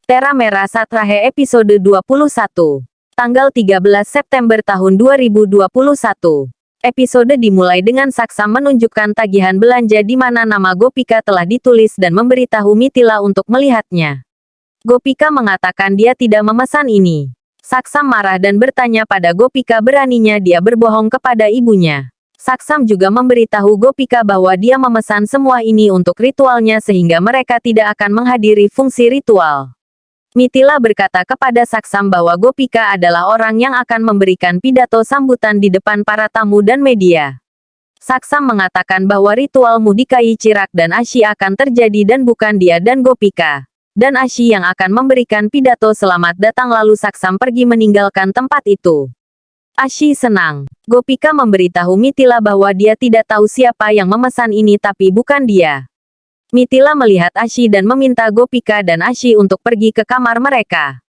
Tera Merah Satrahe episode 21. Tanggal 13 September tahun 2021. Episode dimulai dengan Saksam menunjukkan tagihan belanja di mana nama Gopika telah ditulis dan memberitahu Mithila untuk melihatnya. Gopika mengatakan dia tidak memesan ini. Saksam marah dan bertanya pada Gopika beraninya dia berbohong kepada ibunya. Saksam juga memberitahu Gopika bahwa dia memesan semua ini untuk ritualnya sehingga mereka tidak akan menghadiri fungsi ritual. Mithila berkata kepada Saksam bahwa Gopika adalah orang yang akan memberikan pidato sambutan di depan para tamu dan media. Saksam mengatakan bahwa ritual Mudikai Chirak dan Ashi akan terjadi dan bukan dia dan Gopika. Dan Ashi yang akan memberikan pidato selamat datang lalu Saksam pergi meninggalkan tempat itu. Ashi senang. Gopika memberitahu Mithila bahwa dia tidak tahu siapa yang memesan ini tapi bukan dia. Mithila melihat Ashi dan meminta Gopika dan Ashi untuk pergi ke kamar mereka.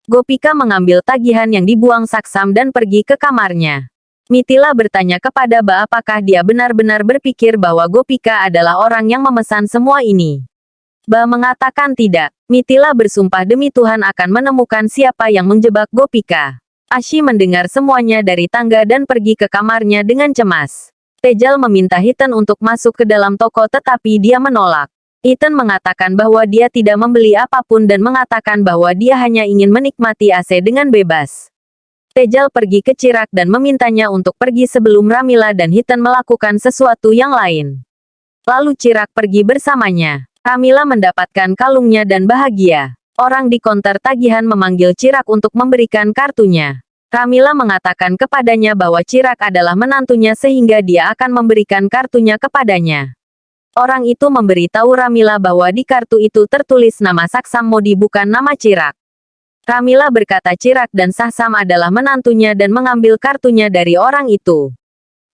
Gopika mengambil tagihan yang dibuang Saksam dan pergi ke kamarnya. Mithila bertanya kepada Ba apakah dia benar-benar berpikir bahwa Gopika adalah orang yang memesan semua ini. Ba mengatakan tidak. Mithila bersumpah demi Tuhan akan menemukan siapa yang menjebak Gopika. Ashi mendengar semuanya dari tangga dan pergi ke kamarnya dengan cemas. Tejal meminta Hiten untuk masuk ke dalam toko tetapi dia menolak. Hiten mengatakan bahwa dia tidak membeli apapun dan mengatakan bahwa dia hanya ingin menikmati AC dengan bebas. Tejal pergi ke Chirak dan memintanya untuk pergi sebelum Ramila dan Hiten melakukan sesuatu yang lain. Lalu Chirak pergi bersamanya. Ramila mendapatkan kalungnya dan bahagia. Orang di konter tagihan memanggil Chirak untuk memberikan kartunya. Ramila mengatakan kepadanya bahwa Chirak adalah menantunya sehingga dia akan memberikan kartunya kepadanya. Orang itu memberitahu Ramila bahwa di kartu itu tertulis nama Saksam Modi bukan nama Chirak. Ramila berkata Chirak dan Saksam adalah menantunya dan mengambil kartunya dari orang itu.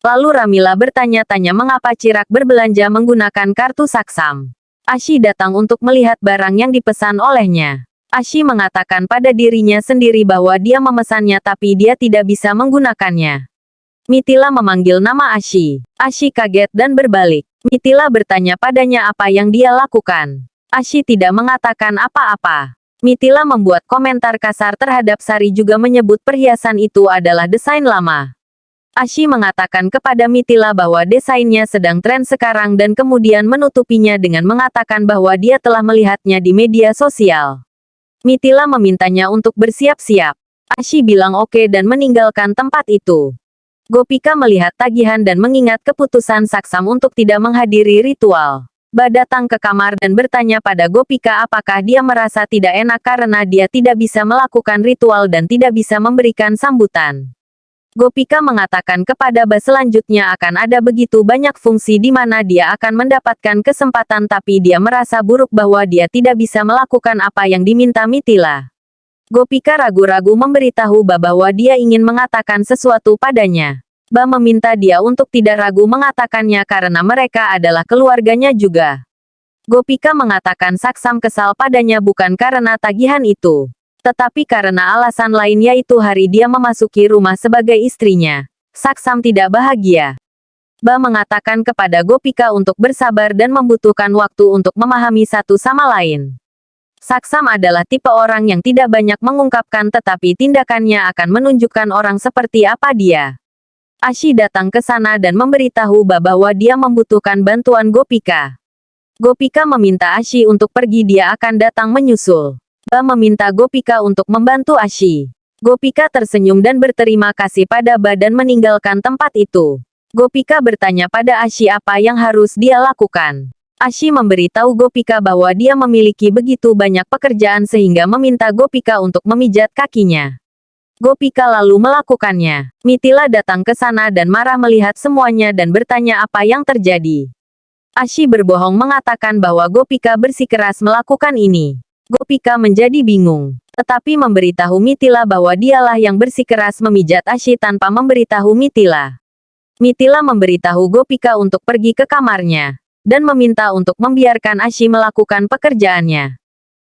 Lalu Ramila bertanya-tanya mengapa Chirak berbelanja menggunakan kartu Saksam. Ashi datang untuk melihat barang yang dipesan olehnya. Ashi mengatakan pada dirinya sendiri bahwa dia memesannya tapi dia tidak bisa menggunakannya. Mithila memanggil nama Ashi. Ashi kaget dan berbalik. Mithila bertanya padanya apa yang dia lakukan. Ashi tidak mengatakan apa-apa. Mithila membuat komentar kasar terhadap Sari juga menyebut perhiasan itu adalah desain lama. Ashi mengatakan kepada Mithila bahwa desainnya sedang tren sekarang dan kemudian menutupinya dengan mengatakan bahwa dia telah melihatnya di media sosial. Mithila memintanya untuk bersiap-siap. Ashi bilang oke dan meninggalkan tempat itu. Gopika melihat tagihan dan mengingat keputusan Saksam untuk tidak menghadiri ritual. Ba datang ke kamar dan bertanya pada Gopika apakah dia merasa tidak enak karena dia tidak bisa melakukan ritual dan tidak bisa memberikan sambutan. Gopika mengatakan kepada Ba selanjutnya akan ada begitu banyak fungsi di mana dia akan mendapatkan kesempatan tapi dia merasa buruk bahwa dia tidak bisa melakukan apa yang diminta Mithila. Gopika ragu-ragu memberitahu Ba bahwa dia ingin mengatakan sesuatu padanya. Ba meminta dia untuk tidak ragu mengatakannya karena mereka adalah keluarganya juga. Gopika mengatakan Saksam kesal padanya bukan karena tagihan itu. Tetapi karena alasan lain yaitu hari dia memasuki rumah sebagai istrinya. Saksam tidak bahagia. Ba mengatakan kepada Gopika untuk bersabar dan membutuhkan waktu untuk memahami satu sama lain. Saksam adalah tipe orang yang tidak banyak mengungkapkan tetapi tindakannya akan menunjukkan orang seperti apa dia. Ashi datang ke sana dan memberitahu Ba bahwa dia membutuhkan bantuan Gopika. Gopika meminta Ashi untuk pergi dia akan datang menyusul. Ba meminta Gopika untuk membantu Ashi. Gopika tersenyum dan berterima kasih pada Ba dan meninggalkan tempat itu. Gopika bertanya pada Ashi apa yang harus dia lakukan. Ashi memberitahu Gopika bahwa dia memiliki begitu banyak pekerjaan sehingga meminta Gopika untuk memijat kakinya. Gopika lalu melakukannya. Mithila datang ke sana dan marah melihat semuanya dan bertanya apa yang terjadi. Ashi berbohong mengatakan bahwa Gopika bersikeras melakukan ini. Gopika menjadi bingung, tetapi memberitahu Mithila bahwa dialah yang bersikeras memijat Ashi tanpa memberitahu Mithila. Mithila memberitahu Gopika untuk pergi ke kamarnya, dan meminta untuk membiarkan Ashi melakukan pekerjaannya.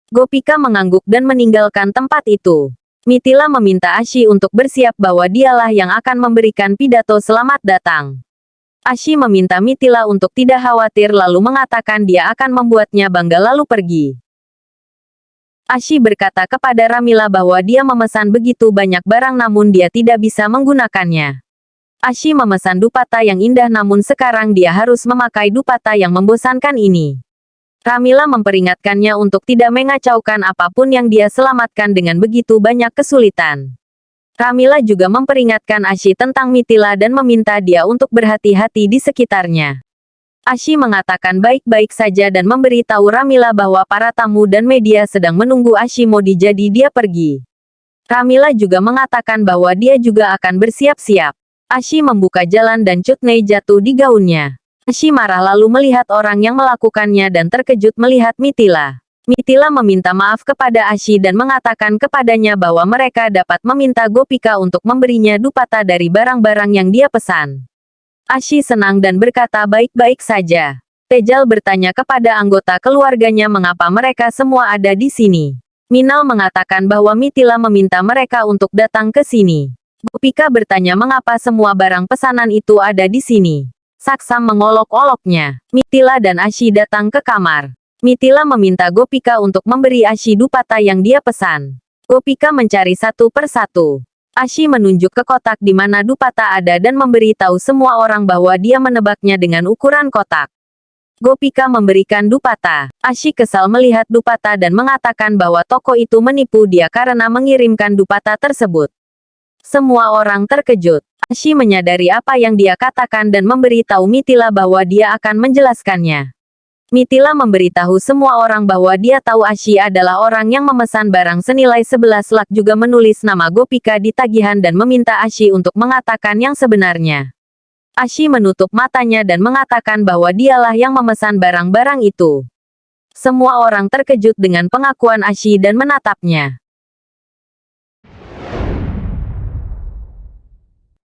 Gopika mengangguk dan meninggalkan tempat itu. Mithila meminta Ashi untuk bersiap bahwa dialah yang akan memberikan pidato selamat datang. Ashi meminta Mithila untuk tidak khawatir lalu mengatakan dia akan membuatnya bangga lalu pergi. Ashi berkata kepada Ramila bahwa dia memesan begitu banyak barang namun dia tidak bisa menggunakannya. Ashi memesan dupata yang indah namun sekarang dia harus memakai dupata yang membosankan ini. Ramila memperingatkannya untuk tidak mengacaukan apapun yang dia selamatkan dengan begitu banyak kesulitan. Ramila juga memperingatkan Ashi tentang Mithila dan meminta dia untuk berhati-hati di sekitarnya. Ashi mengatakan baik-baik saja dan memberitahu Ramila bahwa para tamu dan media sedang menunggu Ashi Modi jadi dia pergi. Ramila juga mengatakan bahwa dia juga akan bersiap-siap. Ashi membuka jalan dan Chutney jatuh di gaunnya. Ashi marah lalu melihat orang yang melakukannya dan terkejut melihat Mithila. Mithila meminta maaf kepada Ashi dan mengatakan kepadanya bahwa mereka dapat meminta Gopika untuk memberinya dupata dari barang-barang yang dia pesan. Ashi senang dan berkata baik-baik saja. Tejal bertanya kepada anggota keluarganya mengapa mereka semua ada di sini. Minal mengatakan bahwa Mithila meminta mereka untuk datang ke sini. Gopika bertanya mengapa semua barang pesanan itu ada di sini. Saksam mengolok-oloknya. Mithila dan Ashi datang ke kamar. Mithila meminta Gopika untuk memberi Ashi dupata yang dia pesan. Gopika mencari satu persatu. Ashi menunjuk ke kotak di mana dupata ada dan memberitahu semua orang bahwa dia menebaknya dengan ukuran kotak. Gopika memberikan dupata. Ashi kesal melihat dupata dan mengatakan bahwa toko itu menipu dia karena mengirimkan dupata tersebut. Semua orang terkejut. Ashi menyadari apa yang dia katakan dan memberitahu Mithila bahwa dia akan menjelaskannya. Mithila memberitahu semua orang bahwa dia tahu Ashi adalah orang yang memesan barang senilai 11 lak juga menulis nama Gopika di tagihan dan meminta Ashi untuk mengatakan yang sebenarnya. Ashi menutup matanya dan mengatakan bahwa dialah yang memesan barang-barang itu. Semua orang terkejut dengan pengakuan Ashi dan menatapnya.